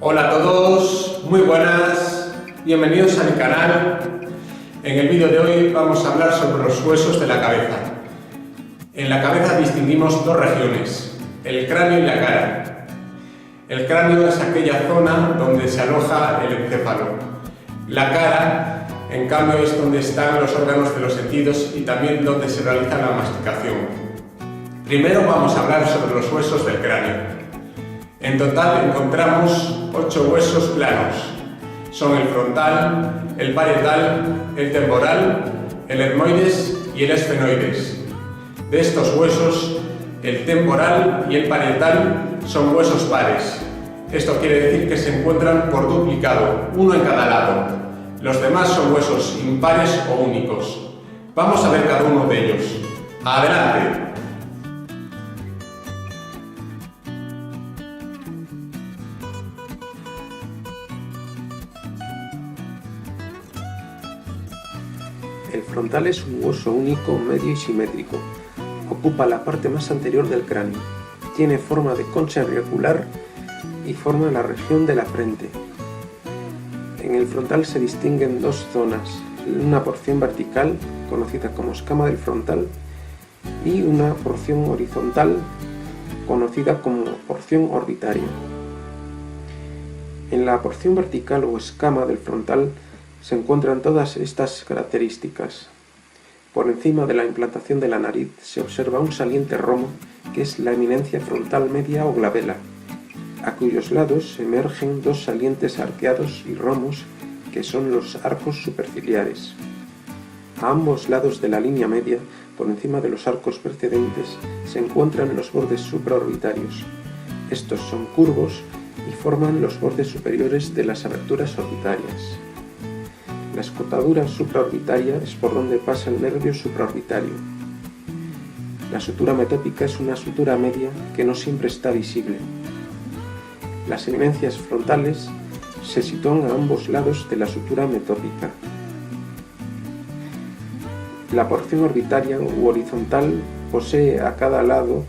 Hola a todos, muy buenas, bienvenidos a mi canal. En el vídeo de hoy vamos a hablar sobre los huesos de la cabeza. En la cabeza distinguimos dos regiones, el cráneo y la cara. El cráneo es aquella zona donde se aloja el encéfalo. La cara, en cambio, es donde están los órganos de los sentidos y también donde se realiza la masticación. Primero vamos a hablar sobre los huesos del cráneo. En total encontramos 8 huesos planos. Son el frontal, el parietal, el temporal, el etmoides y el esfenoides. De estos huesos, el temporal y el parietal son huesos pares. Esto quiere decir que se encuentran por duplicado, uno en cada lado. Los demás son huesos impares o únicos. Vamos a ver cada uno de ellos. ¡Adelante! El frontal es un hueso único, medio y simétrico. Ocupa la parte más anterior del cráneo. Tiene forma de concha irregular y forma la región de la frente. En el frontal se distinguen dos zonas, una porción vertical, conocida como escama del frontal, y una porción horizontal, conocida como porción orbitaria. En la porción vertical o escama del frontal se encuentran todas estas características. Por encima de la implantación de la nariz se observa un saliente romo, que es la eminencia frontal media o glabela, a cuyos lados emergen dos salientes arqueados y romos, que son los arcos superciliares. A ambos lados de la línea media, por encima de los arcos precedentes, se encuentran los bordes supraorbitarios. Estos son curvos y forman los bordes superiores de las aberturas orbitarias. La escotadura supraorbitaria es por donde pasa el nervio supraorbitario. La sutura metópica es una sutura media que no siempre está visible. Las eminencias frontales se sitúan a ambos lados de la sutura metópica. La porción orbitaria u horizontal posee a cada lado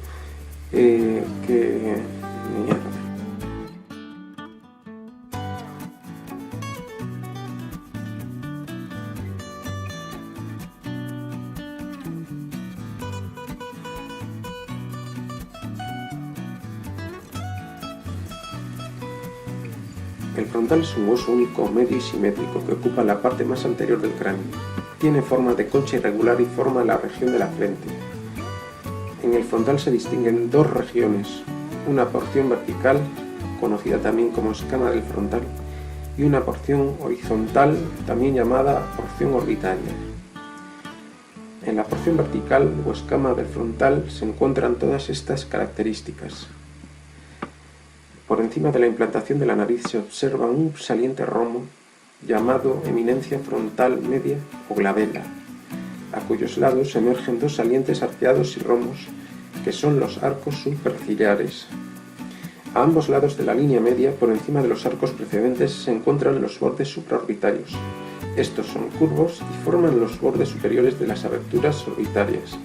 El frontal es un hueso único, medio y simétrico que ocupa la parte más anterior del cráneo. Tiene forma de concha irregular y forma la región de la frente. En el frontal se distinguen dos regiones, una porción vertical, conocida también como escama del frontal, y una porción horizontal, también llamada porción orbitaria. En la porción vertical o escama del frontal se encuentran todas estas características. Por encima de la implantación de la nariz se observa un saliente romo llamado eminencia frontal media o glabela, a cuyos lados emergen dos salientes arqueados y romos, que son los arcos superciliares. A ambos lados de la línea media, por encima de los arcos precedentes, se encuentran los bordes supraorbitarios. Estos son curvos y forman los bordes superiores de las aberturas orbitarias.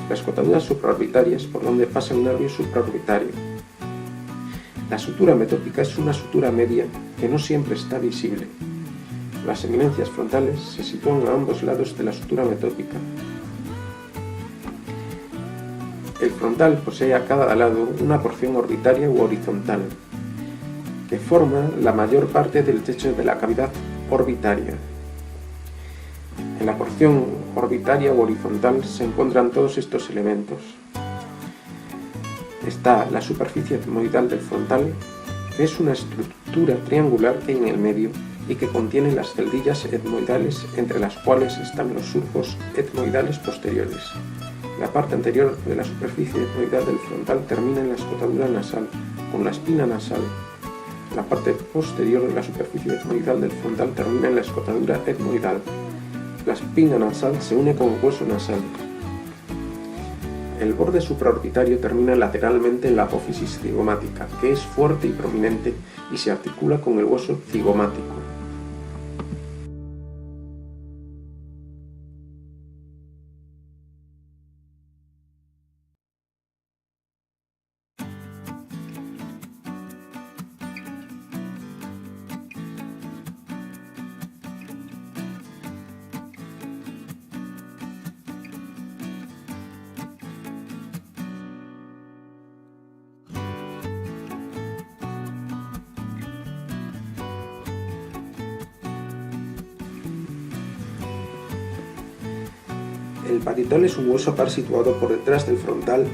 La escotadura supraorbitaria es por donde pasa el nervio supraorbitario. La sutura metópica es una sutura media que no siempre está visible. Las eminencias frontales se sitúan a ambos lados de la sutura metópica. El frontal posee a cada lado una porción orbitaria u horizontal, que forma la mayor parte del techo de la cavidad orbitaria. En la porción orbitaria u horizontal se encuentran todos estos elementos. Está la superficie etmoidal del frontal, que es una estructura triangular que hay en el medio y que contiene las celdillas etmoidales, entre las cuales están los surcos etmoidales posteriores. La parte anterior de la superficie etmoidal del frontal termina en la escotadura nasal, con la espina nasal. La parte posterior de la superficie etmoidal del frontal termina en la escotadura etmoidal. La espina nasal se une con el hueso nasal. El borde supraorbitario termina lateralmente en la apófisis cigomática, que es fuerte y prominente y se articula con el hueso cigomático. El parietal es un hueso par situado por detrás del frontal,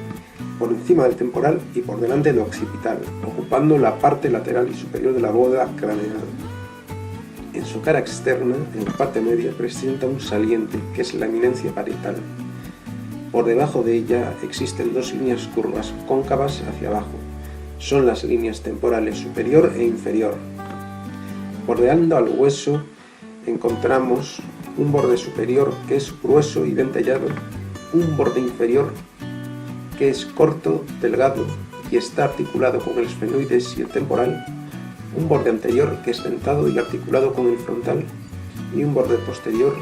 por encima del temporal y por delante del occipital, ocupando la parte lateral y superior de la bóveda craneal. En su cara externa, en la parte media, presenta un saliente, que es la eminencia parietal. Por debajo de ella existen dos líneas curvas, cóncavas hacia abajo. Son las líneas temporales superior e inferior. Bordeando al hueso encontramos un borde superior que es grueso y dentellado, un borde inferior que es corto, delgado y está articulado con el esfenoides y el temporal, un borde anterior que es dentado y articulado con el frontal y un borde posterior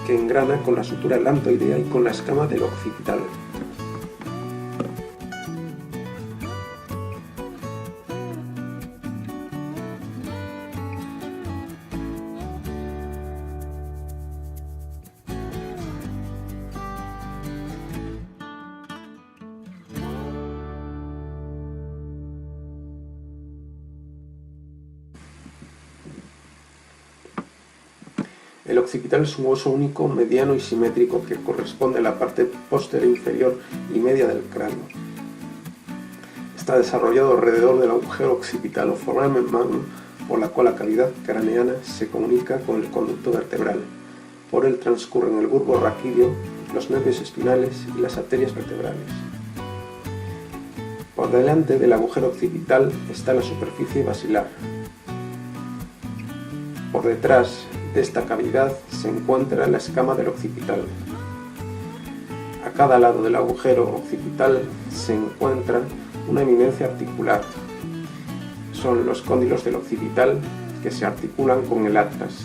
que engrana con la sutura lambdoidea y con la escama del occipital. El occipital es un hueso único, mediano y simétrico que corresponde a la parte posterior inferior y media del cráneo. Está desarrollado alrededor del agujero occipital o foramen magnum, por la cual la cavidad craneana se comunica con el conducto vertebral. Por él transcurren el bulbo raquídeo, los nervios espinales y las arterias vertebrales. Por delante del agujero occipital está la superficie basilar. Por detrás de esta cavidad se encuentra la escama del occipital. A cada lado del agujero occipital se encuentra una eminencia articular. Son los cóndilos del occipital que se articulan con el atlas.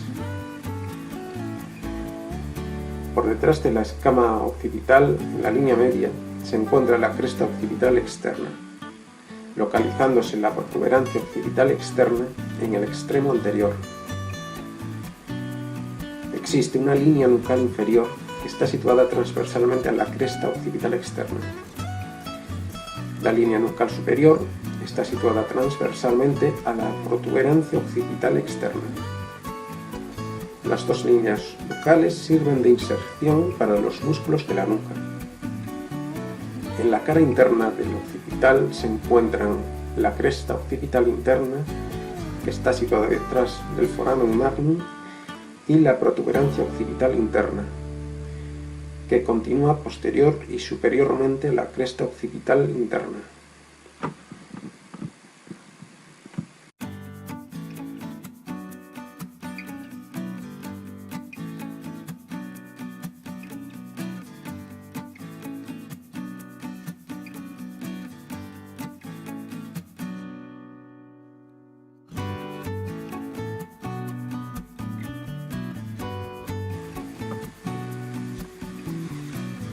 Por detrás de la escama occipital, en la línea media, se encuentra la cresta occipital externa, localizándose la protuberancia occipital externa en el extremo anterior. Existe una línea nucal inferior que está situada transversalmente a la cresta occipital externa. La línea nucal superior está situada transversalmente a la protuberancia occipital externa. Las dos líneas nucales sirven de inserción para los músculos de la nuca. En la cara interna del occipital se encuentran la cresta occipital interna, que está situada detrás del foramen magnum, y la protuberancia occipital interna, que continúa posterior y superiormente a la cresta occipital interna.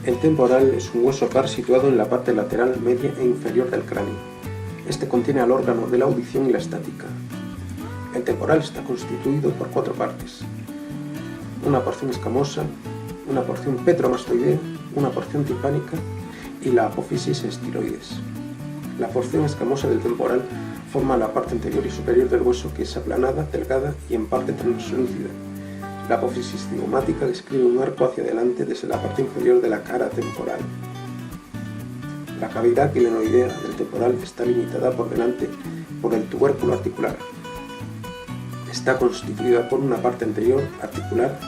El temporal es un hueso par situado en la parte lateral, media e inferior del cráneo. Este contiene al órgano de la audición y la estática. El temporal está constituido por 4 partes: una porción escamosa, una porción petromastoidea, una porción timpánica y la apófisis estiloides. La porción escamosa del temporal forma la parte anterior y superior del hueso, que es aplanada, delgada y en parte translúcida. La apófisis cigomática describe un arco hacia adelante desde la parte inferior de la cara temporal. La cavidad glenoidea del temporal está limitada por delante por el tubérculo articular. Está constituida por una parte anterior articular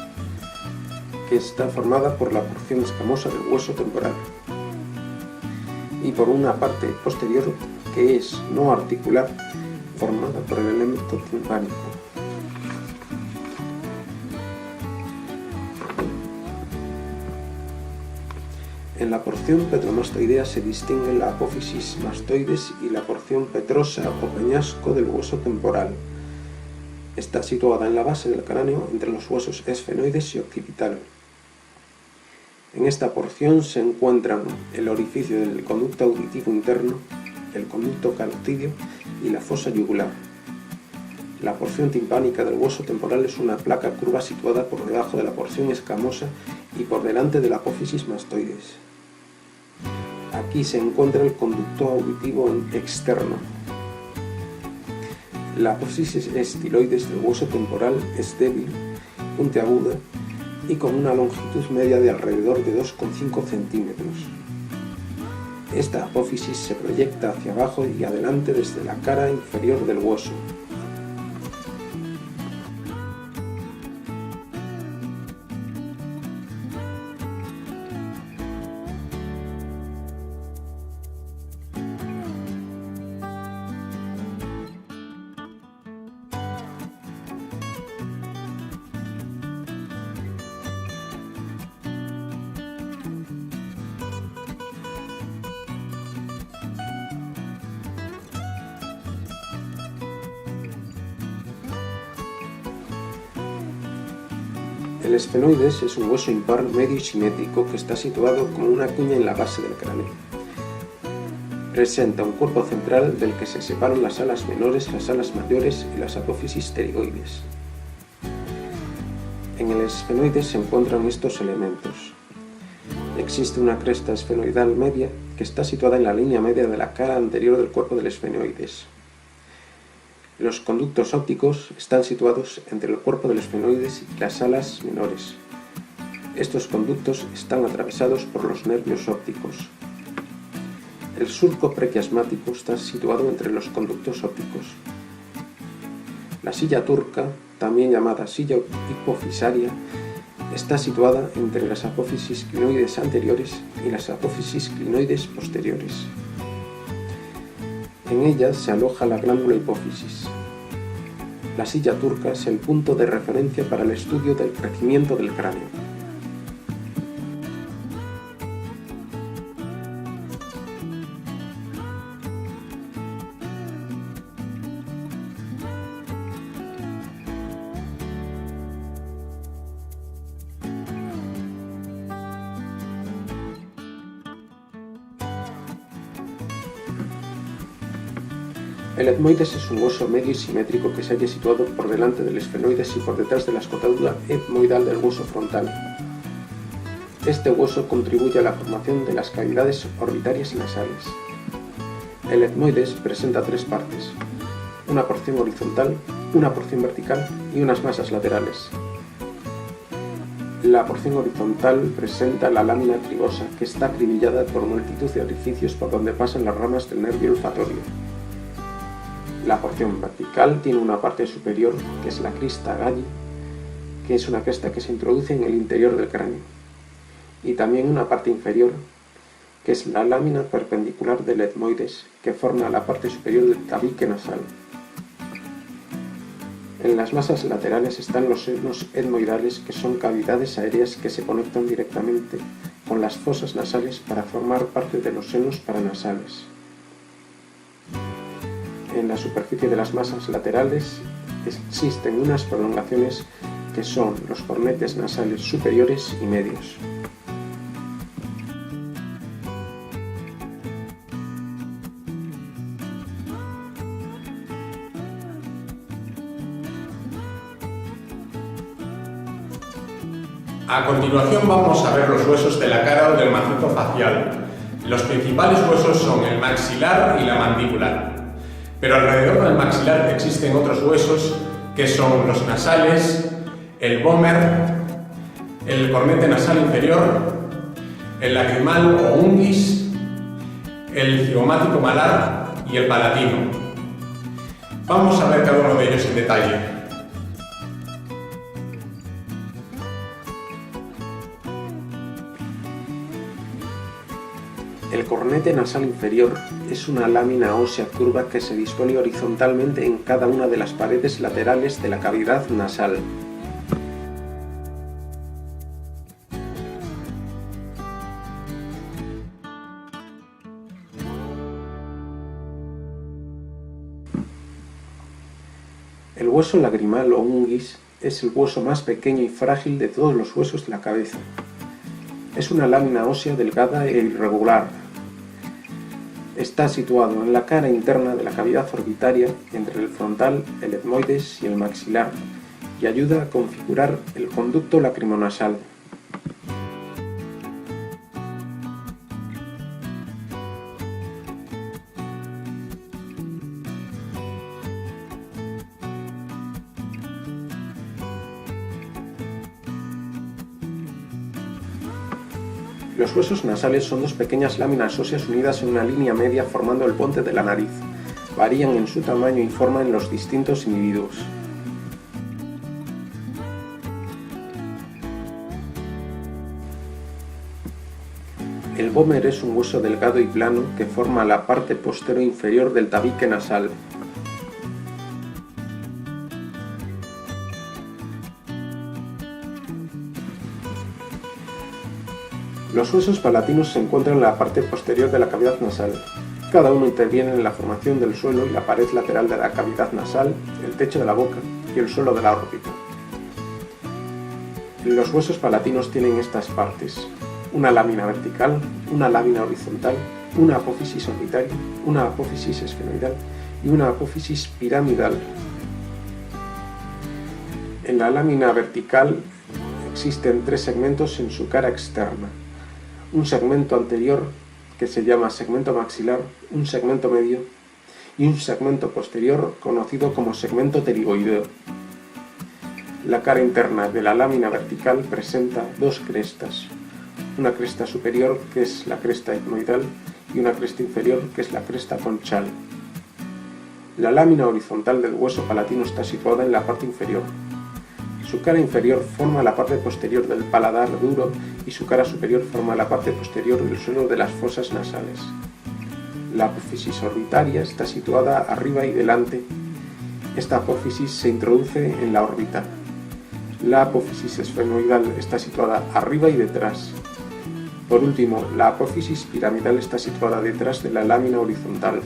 que está formada por la porción escamosa del hueso temporal y por una parte posterior que es no articular, formada por el elemento timpánico. En la porción petromastoidea se distinguen la apófisis mastoides y la porción petrosa o peñasco del hueso temporal. Está situada en la base del cráneo entre los huesos esfenoides y occipital. En esta porción se encuentran el orificio del conducto auditivo interno, el conducto carotidio y la fosa yugular. La porción timpánica del hueso temporal es una placa curva situada por debajo de la porción escamosa y por delante de la apófisis mastoides. Aquí se encuentra el conducto auditivo externo. La apófisis estiloides del hueso temporal es débil, puntiaguda y con una longitud media de alrededor de 2,5 centímetros. Esta apófisis se proyecta hacia abajo y adelante desde la cara inferior del hueso. El esfenoides es un hueso impar medio y simétrico que está situado como una cuña en la base del cráneo. Presenta un cuerpo central del que se separan las alas menores, las alas mayores y las apófisis pterigoides. En el esfenoides se encuentran estos elementos. Existe una cresta esfenoidal media que está situada en la línea media de la cara anterior del cuerpo del esfenoides. Los conductos ópticos están situados entre el cuerpo del esfenoides y las alas menores. Estos conductos están atravesados por los nervios ópticos. El surco prequiasmático está situado entre los conductos ópticos. La silla turca, también llamada silla hipofisaria, está situada entre las apófisis clinoides anteriores y las apófisis clinoides posteriores. En ella se aloja la glándula hipófisis. La silla turca es el punto de referencia para el estudio del crecimiento del cráneo. El etmoides es un hueso medio y simétrico que se halla situado por delante del esfenoides y por detrás de la escotadura etmoidal del hueso frontal. Este hueso contribuye a la formación de las cavidades orbitarias y nasales. El etmoides presenta tres partes: una porción horizontal, una porción vertical y unas masas laterales. La porción horizontal presenta la lámina cribosa, que está acribillada por multitud de orificios por donde pasan las ramas del nervio olfatorio. La porción vertical tiene una parte superior, que es la crista galli, que es una cresta que se introduce en el interior del cráneo, y también una parte inferior, que es la lámina perpendicular del etmoides, que forma la parte superior del tabique nasal. En las masas laterales están los senos etmoidales, que son cavidades aéreas que se conectan directamente con las fosas nasales para formar parte de los senos paranasales. En la superficie de las masas laterales existen unas prolongaciones que son los cornetes nasales superiores y medios. A continuación vamos a ver los huesos de la cara o del macizo facial. Los principales huesos son el maxilar y la mandíbula. Pero alrededor del maxilar existen otros huesos que son los nasales, el vómer, el cornete nasal inferior, el lacrimal o unguis, el cigomático malar y el palatino. Vamos a ver cada uno de ellos en detalle. El cornete nasal inferior es una lámina ósea curva que se dispone horizontalmente en cada una de las paredes laterales de la cavidad nasal. El hueso lagrimal o unguis es el hueso más pequeño y frágil de todos los huesos de la cabeza. Es una lámina ósea delgada e irregular. Está situado en la cara interna de la cavidad orbitaria entre el frontal, el etmoides y el maxilar, y ayuda a configurar el conducto lacrimonasal. Los huesos nasales son dos pequeñas láminas óseas unidas en una línea media formando el puente de la nariz. Varían en su tamaño y forma en los distintos individuos. El vómer es un hueso delgado y plano que forma la parte posterior inferior del tabique nasal. Los huesos palatinos se encuentran en la parte posterior de la cavidad nasal. Cada uno interviene en la formación del suelo y la pared lateral de la cavidad nasal, el techo de la boca y el suelo de la órbita. Los huesos palatinos tienen estas partes: una lámina vertical, una lámina horizontal, una apófisis orbitaria, una apófisis esfenoidal y una apófisis piramidal. En la lámina vertical existen tres segmentos en su cara externa: un segmento anterior que se llama segmento maxilar, un segmento medio y un segmento posterior conocido como segmento pterigoideo. La cara interna de la lámina vertical presenta dos crestas: una cresta superior, que es la cresta etmoidal, y una cresta inferior, que es la cresta conchal. La lámina horizontal del hueso palatino está situada en la parte inferior. Su cara inferior forma la parte posterior del paladar duro y su cara superior forma la parte posterior del suelo de las fosas nasales. La apófisis orbitaria está situada arriba y delante. Esta apófisis se introduce en la órbita. La apófisis esfenoidal está situada arriba y detrás. Por último, la apófisis piramidal está situada detrás de la lámina horizontal.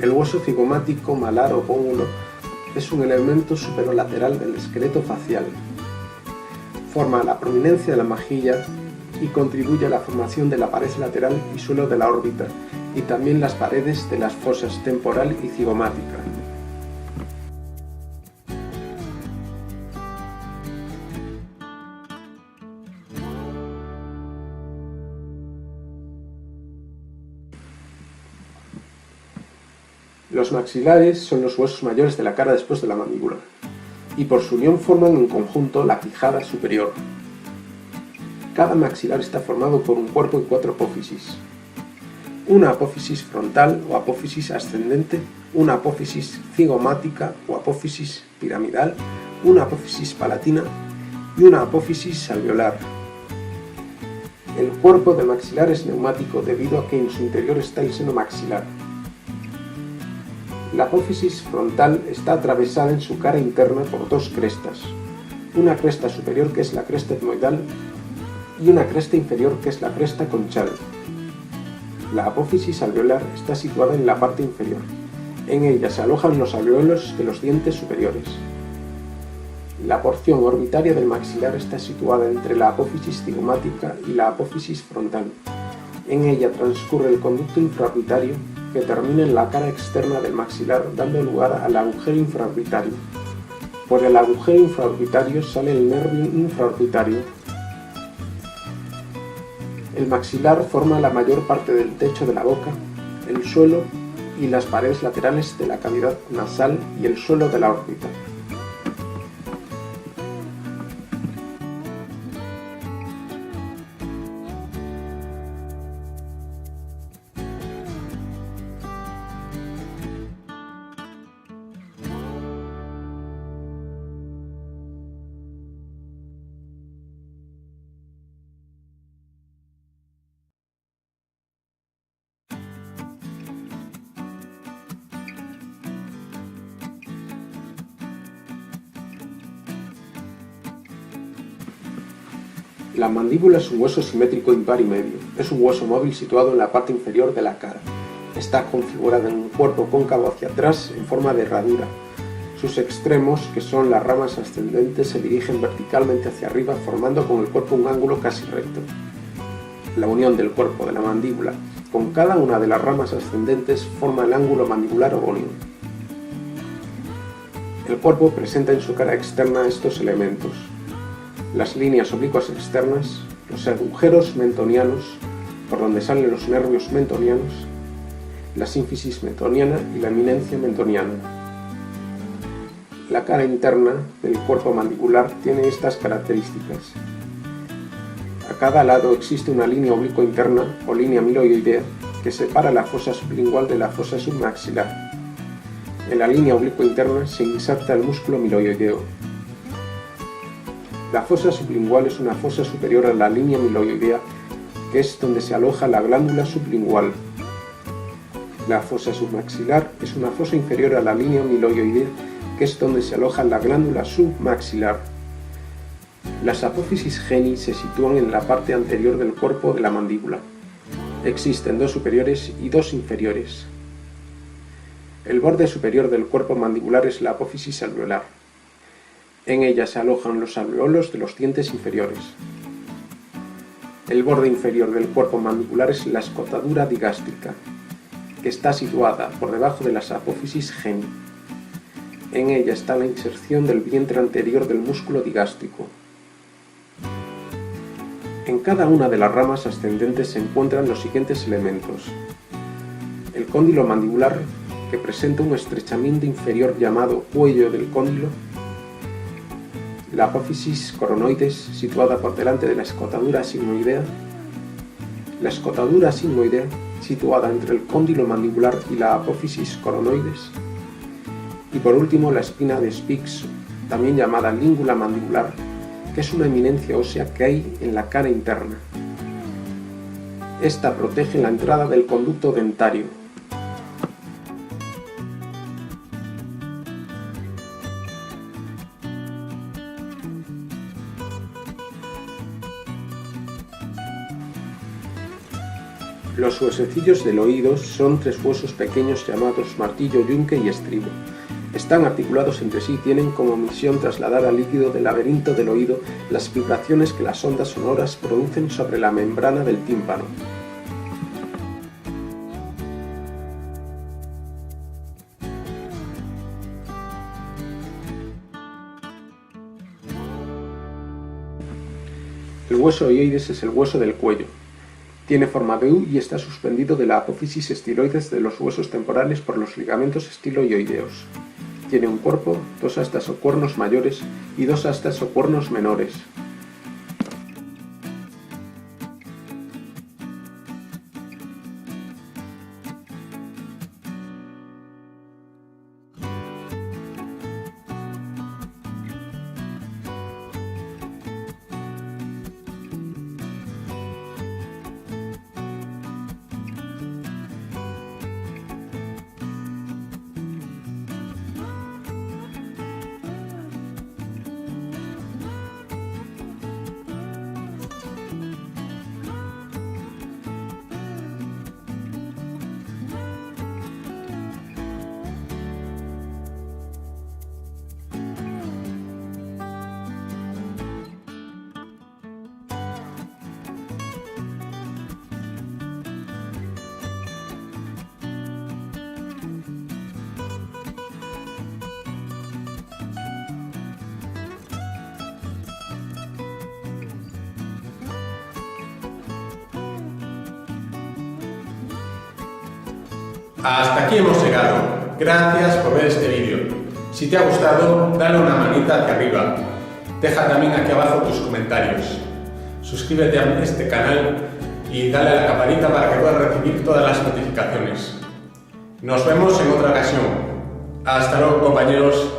El hueso cigomático, malar o pómulo es un elemento superolateral del esqueleto facial. Forma la prominencia de la mejilla y contribuye a la formación de la pared lateral y suelo de la órbita, y también las paredes de las fosas temporal y cigomática. Los maxilares son los huesos mayores de la cara después de la mandíbula, y por su unión forman en conjunto la quijada superior. Cada maxilar está formado por un cuerpo y cuatro apófisis: una apófisis frontal o apófisis ascendente, una apófisis cigomática o apófisis piramidal, una apófisis palatina y una apófisis alveolar. El cuerpo del maxilar es neumático debido a que en su interior está el seno maxilar. La apófisis frontal está atravesada en su cara interna por dos crestas: una cresta superior, que es la cresta etmoidal, y una cresta inferior, que es la cresta conchal. La apófisis alveolar está situada en la parte inferior. En ella se alojan los alveolos de los dientes superiores. La porción orbitaria del maxilar está situada entre la apófisis cigomática y la apófisis frontal. En ella transcurre el conducto infraorbitario, que termina en la cara externa del maxilar, dando lugar al agujero infraorbitario. Por el agujero infraorbitario sale el nervio infraorbitario. El maxilar forma la mayor parte del techo de la boca, el suelo y las paredes laterales de la cavidad nasal y el suelo de la órbita. La mandíbula es un hueso simétrico impar y medio. Es un hueso móvil situado en la parte inferior de la cara. Está configurada en un cuerpo cóncavo hacia atrás en forma de herradura. Sus extremos, que son las ramas ascendentes, se dirigen verticalmente hacia arriba, formando con el cuerpo un ángulo casi recto. La unión del cuerpo de la mandíbula con cada una de las ramas ascendentes forma el ángulo mandibular ogónimo. El cuerpo presenta en su cara externa estos elementos: las líneas oblicuas externas, los agujeros mentonianos, por donde salen los nervios mentonianos, la sínfisis mentoniana y la eminencia mentoniana. La cara interna del cuerpo mandibular tiene estas características. A cada lado existe una línea oblicua interna o línea miloidea que separa la fosa sublingual de la fosa submaxilar. En la línea oblicua interna se inserta el músculo miloideo. La fosa sublingual es una fosa superior a la línea miloidea, que es donde se aloja la glándula sublingual. La fosa submaxilar es una fosa inferior a la línea miloidea, que es donde se aloja la glándula submaxilar. Las apófisis geni se sitúan en la parte anterior del cuerpo de la mandíbula. Existen dos superiores y dos inferiores. El borde superior del cuerpo mandibular es la apófisis alveolar. En ella se alojan los alveolos de los dientes inferiores. El borde inferior del cuerpo mandibular es la escotadura digástrica, que está situada por debajo de las apófisis geni. En ella está la inserción del vientre anterior del músculo digástrico. En cada una de las ramas ascendentes se encuentran los siguientes elementos: el cóndilo mandibular, que presenta un estrechamiento inferior llamado cuello del cóndilo, la apófisis coronoides, situada por delante de la escotadura sigmoidea, la escotadura sigmoidea, situada entre el cóndilo mandibular y la apófisis coronoides, y por último la espina de Spix, también llamada língula mandibular, que es una eminencia ósea que hay en la cara interna. Esta protege la entrada del conducto dentario. Los huesecillos del oído son tres huesos pequeños llamados martillo, yunque y estribo. Están articulados entre sí y tienen como misión trasladar al líquido del laberinto del oído las vibraciones que las ondas sonoras producen sobre la membrana del tímpano. El hueso hioides es el hueso del cuello. Tiene forma de U y está suspendido de la apófisis estiloides de los huesos temporales por los ligamentos estiloioideos. Tiene un cuerpo, dos astas o cuernos mayores y dos astas o cuernos menores. Hasta aquí hemos llegado. Gracias por ver este vídeo. Si te ha gustado, dale una manita hacia arriba. Deja también aquí abajo tus comentarios. Suscríbete a este canal y dale a la campanita para que puedas recibir todas las notificaciones. Nos vemos en otra ocasión. Hasta luego, compañeros.